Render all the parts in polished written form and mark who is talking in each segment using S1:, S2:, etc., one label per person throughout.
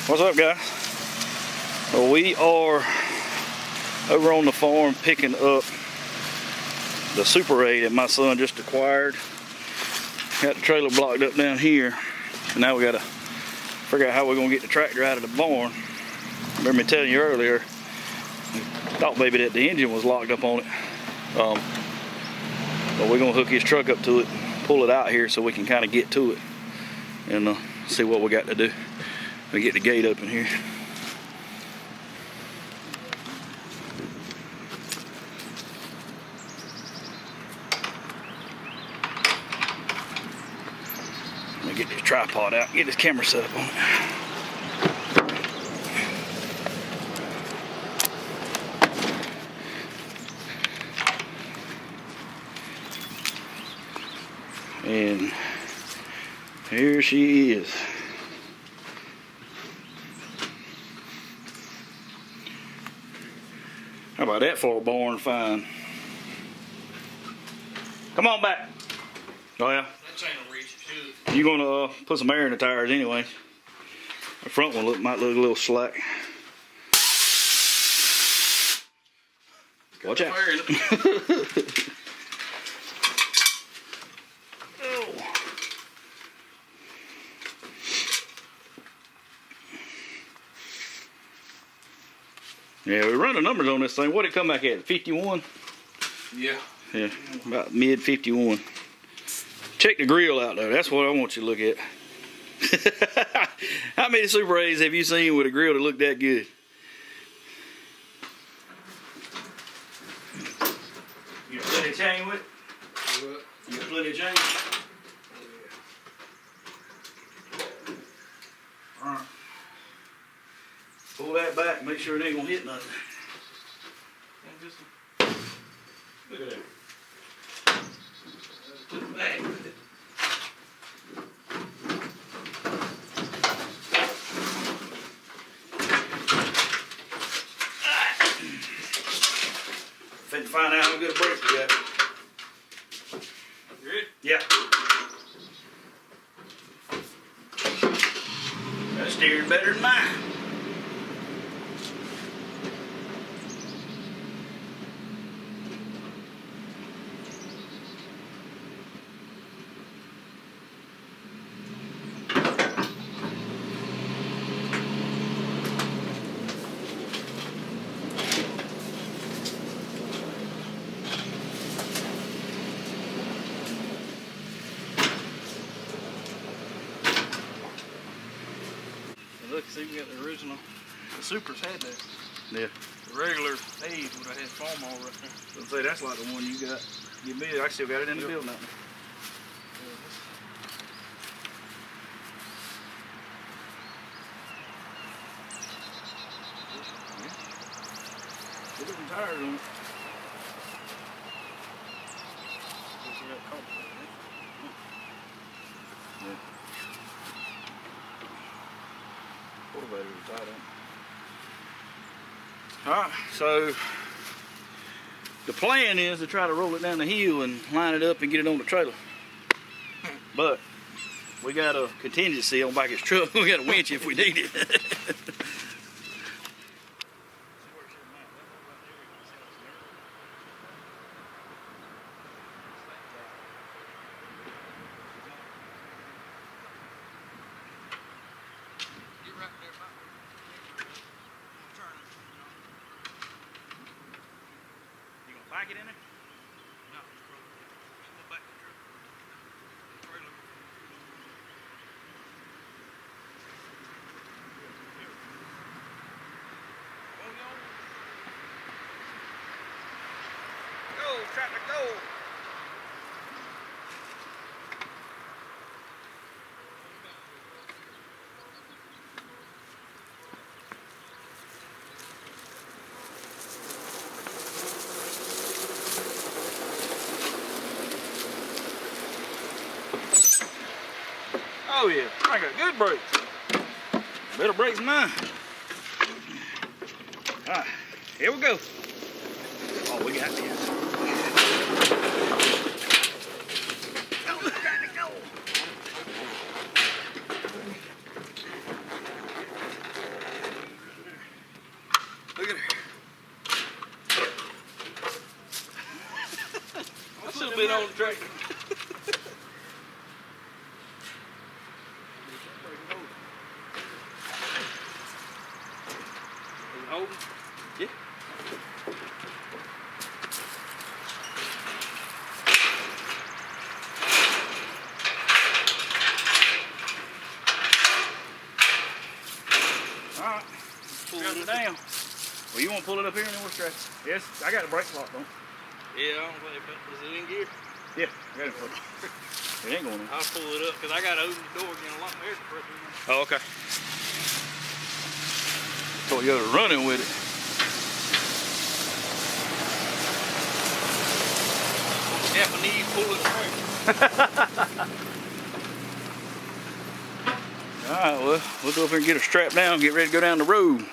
S1: What's up, guys? Well, we are over on the farm picking up the Super A that my son just acquired. Got the trailer blocked up down here. And now we gotta figure out how we're gonna get the tractor out of the barn. Remember me telling you earlier, I thought maybe that the engine was locked up on it. But we're gonna hook his truck up to it, pull it out here so we can kind of get to it and see what we got to do. We get the gate open here. Let me get this tripod out, get this camera set up on it. And here she is. How about that for a barn find? Come on back. Oh yeah?
S2: That chain will reach it too.
S1: You gonna put some air in the tires anyway. The front one might look a little slack. Watch out. Yeah, we run the numbers on this thing. What'd it come back at? 51?
S2: Yeah.
S1: Yeah, about mid 51. Check the grill out though. That's what I want you to look at. How many Super A's have you seen with a grill that looked that good? You got plenty of chain with it?
S2: What?
S1: You got plenty of chain? Yeah. Alright. Pull that back, make sure it ain't gonna hit nothing. Look at that. Put it back with it. Finna find out how good a brake we got.
S2: You ready?
S1: Yeah. That steering better than mine.
S2: Look, see, we got the original. The Supers had that.
S1: Yeah.
S2: The regular A's would have had Farmall right there.
S1: I'd say that's like the one you got. Give me, I still got it in the building out there. Put some tires on it. Yeah. Cultivators are tied on. Alright, so the plan is to try to roll it down the hill and line it up and get it on the trailer. But we got a contingency on back of his truck. We got a winch if we need it. Back it in there?
S2: No, go back to the truck. Trailer.
S1: Go, tractor, go! Oh yeah, I got good brakes. Better brakes than mine. Alright, here we go. Oh, we got this. Go, tractor, go!
S2: on the tractor. Holding?
S1: Yeah. Alright. Pull it down. Well, you want to pull it up here and then we'll stretch it. Yes, I got the brake lock on.
S2: Yeah, I don't think is it in gear?
S1: Yeah, I got it for you. It ain't going in.
S2: I'll pull it up because I got to open the door again. A lot of air compressor in there.
S1: Oh, okay. So you got running with it.
S2: Japanese pulling tractor.
S1: Alright, well, we'll go up here and get her strapped down and get ready to go down the road.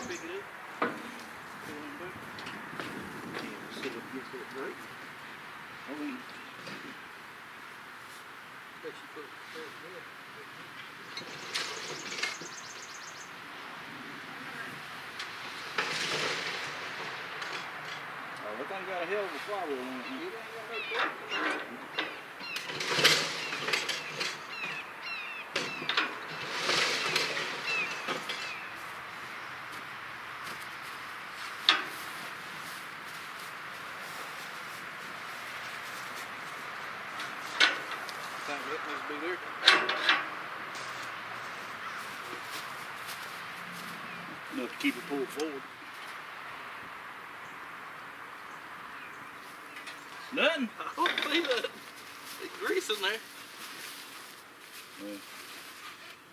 S2: Pick it up. Bet you put it there.
S1: Oh, that thing got a hell of a flywheel on it.
S2: I think that must be there.
S1: Enough to keep it pulled forward. Nothing.
S2: I don't see that. There's grease in there.
S1: Yeah.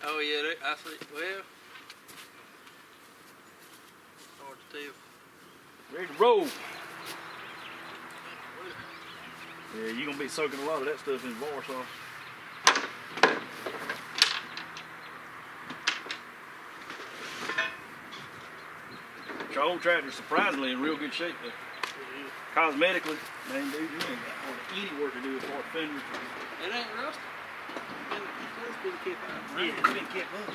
S2: Oh yeah, I see. Well, hard to tell.
S1: Ready to roll. Yeah, you're gonna be soaking a lot of that stuff in bar sauce. Your old tractor's surprisingly in real good shape though. Cosmetically, man, dude, you ain't got hardly any work to do as far as fenders.
S2: It ain't rusty. It's been kept out.
S1: Yeah, it's been kept up.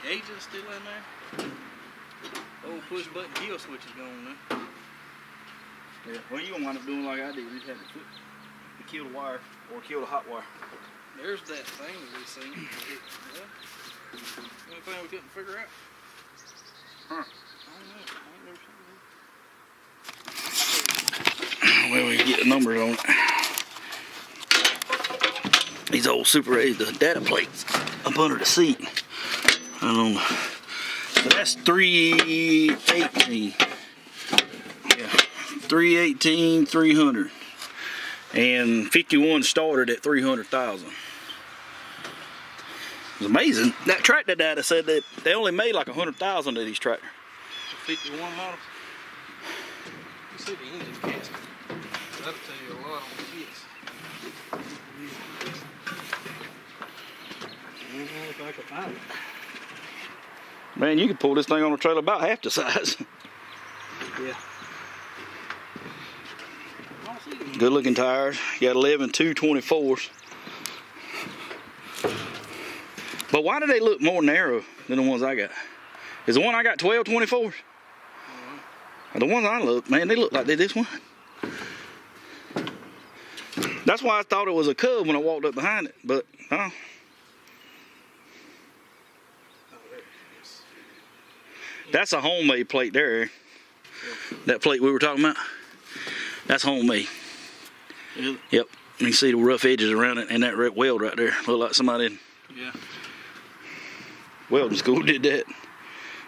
S2: Gauge is still in there. Old push button kill switch is going there.
S1: Yeah, well, you gonna wind up doing like I did. You just have to kill the wire or kill the hot wire.
S2: There's that thing that we seen. Well, anything we couldn't figure out?
S1: Huh.
S2: I don't know. I ain't never seen
S1: Well, we can get the numbers on it. These old Super A's, the data plates up under the seat. So that's 318. Yeah, 318, 300. And 51 started at 300,000. It's amazing. That tractor data said that they only made like 100,000 of these tractors.
S2: The 51 models. You see the engine casket. That'll tell you a lot on the kits. If I could find it.
S1: Man, you could pull this thing on a trailer about half the size.
S2: Yeah.
S1: Good looking tires. You got 11 224s. But why do they look more narrow than the ones I got? Is the one I got 12 24s? The ones I look, man, they look like they this one. That's why I thought it was a Cub when I walked up behind it, but no.
S2: Oh, there it is.
S1: That's a homemade plate there. That plate we were talking about, that's homemade.
S2: Really?
S1: Yep. You can see the rough edges around it and that red weld right there. Look like somebody in
S2: Yeah.
S1: welding school did that.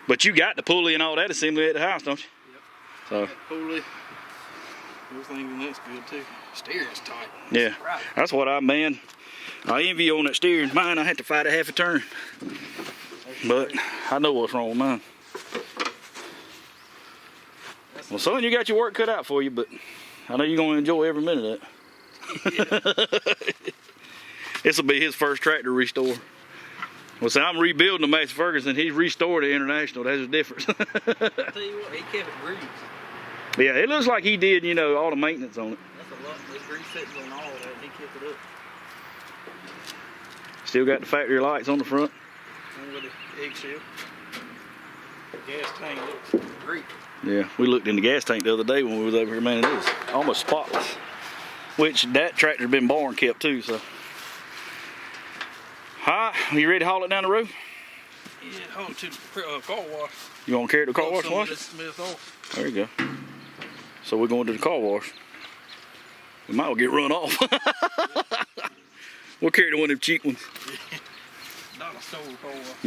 S1: But you got the pulley and all that assembly at the house, don't you?
S2: Yep.
S1: So.
S2: That pulley. Everything in that's good too. Steering's tight.
S1: Yeah.
S2: Right.
S1: That's what I envy you on that steering. Mine, I had to fight a half a turn. But I know what's wrong with mine. Well, son, you got your work cut out for you, but I know you're going to enjoy every minute of that. This will be his first tractor restore. Well, see, I'm rebuilding the Massey Ferguson. He's restored the International. That's the difference.
S2: I tell you what, he kept it greased.
S1: But yeah, it looks like he did, you know, all the maintenance on it.
S2: That's a lot. There's grease settings on all of that, and he kept it up.
S1: Still got the factory lights on the front.
S2: And with the eggshell. The gas tank looks great.
S1: Yeah, we looked in the gas tank the other day when we was over here, man. It was almost spotless. Which that tractor's been barn kept too, so. Alright, you ready to haul it down the road?
S2: Yeah, haul it to the car wash.
S1: You want to carry it to the car wash and wash it?
S2: Smith off.
S1: There you go. So we're going to the car wash. We might well get run off. We'll carry the one of them cheap ones.
S2: Not a store car wash.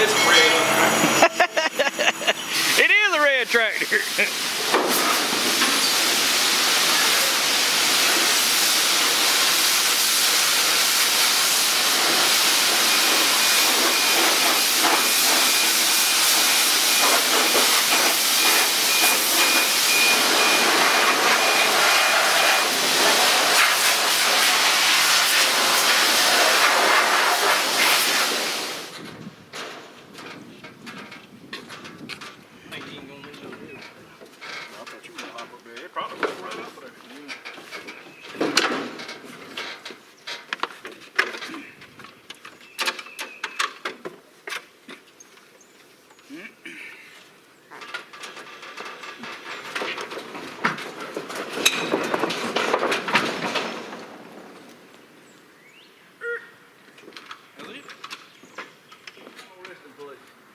S2: It's red.
S1: It is a red tractor.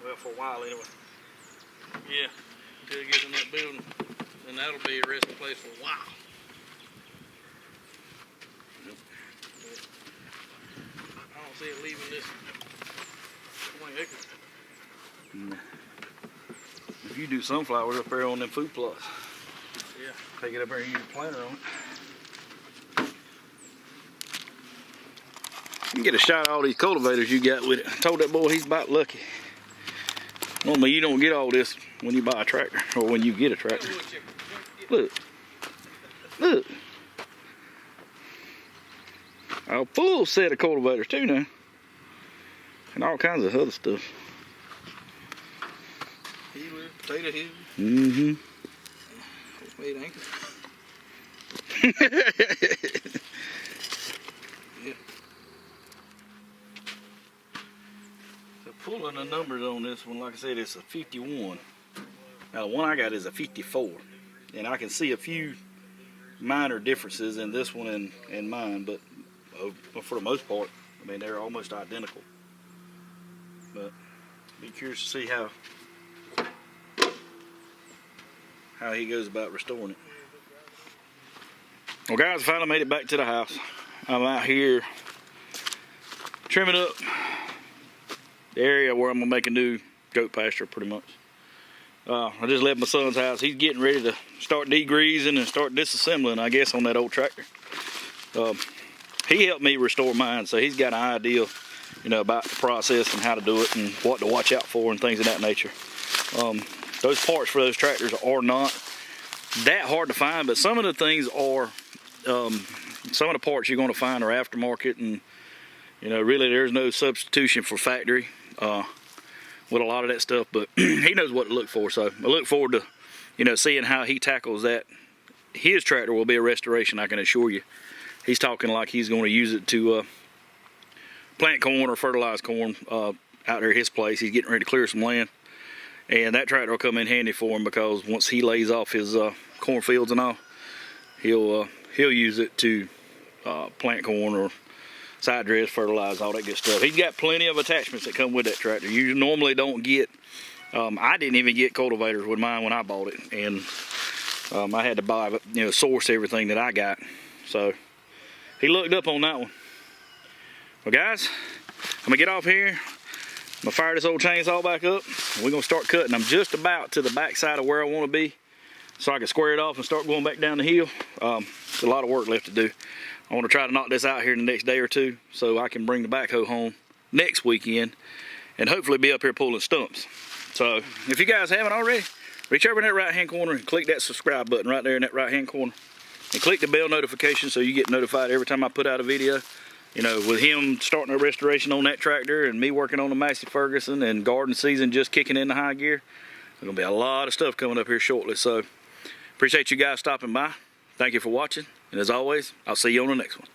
S2: Well, for a while anyway. Yeah, until it gets in that building, then that'll be a resting place for a while. I don't see it leaving this 20 acres.
S1: If you do sunflowers up there on them food plots,
S2: Yeah.
S1: take it up there and use a planter on it. You can get a shot of all these cultivators you got with it. I told that boy he's about lucky. Normally you don't get all this when you buy a tractor or when you get a tractor. Look. Look. A full set of cultivators too now. And all kinds of other stuff.
S2: Healer, potato healer.
S1: Mm-hmm.
S2: Wait, anchor. Yeah.
S1: So pulling the numbers on this one, like I said, it's a 51. Now the one I got is a 54. And I can see a few minor differences in this one and mine, but for the most part, I mean, they're almost identical. But be curious to see how he goes about restoring it. Well guys, I finally made it back to the house. I'm out here trimming up the area where I'm gonna make a new goat pasture pretty much. I just left my son's house. He's getting ready to start degreasing and start disassembling, I guess, on that old tractor. He helped me restore mine, so he's got an idea, you know, about the process and how to do it and what to watch out for and things of that nature. Those parts for those tractors are not that hard to find, but some of the things are, some of the parts you're going to find are aftermarket, and you know, really there's no substitution for factory with a lot of that stuff, but he knows what to look for, so I look forward to, you know, seeing how he tackles that. His tractor will be a restoration, I can assure you. He's talking like he's going to use it to plant corn or fertilize corn out there at his place. He's getting ready to clear some land, and that tractor will come in handy for him, because once he lays off his cornfields and all, he'll use it to plant corn or side dress, fertilize, all that good stuff. He's got plenty of attachments that come with that tractor. You normally don't get, I didn't even get cultivators with mine when I bought it, and I had to buy, you know, source everything that I got. So he looked up on that one. Well guys, I'm gonna get off here. I'm gonna fire this old chainsaw back up. We're gonna start cutting. I'm just about to the back side of where I want to be, so I can square it off and start going back down the hill. It's a lot of work left to do. I want to try to knock this out here in the next day or two, so I can bring the backhoe home next weekend and hopefully be up here pulling stumps. So if you guys haven't already, reach over in that right-hand corner and click that subscribe button right there in that right-hand corner. And click the bell notification so you get notified every time I put out a video. You know, with him starting a restoration on that tractor and me working on the Massey Ferguson and garden season just kicking into high gear, there's going to be a lot of stuff coming up here shortly. So, appreciate you guys stopping by. Thank you for watching. And as always, I'll see you on the next one.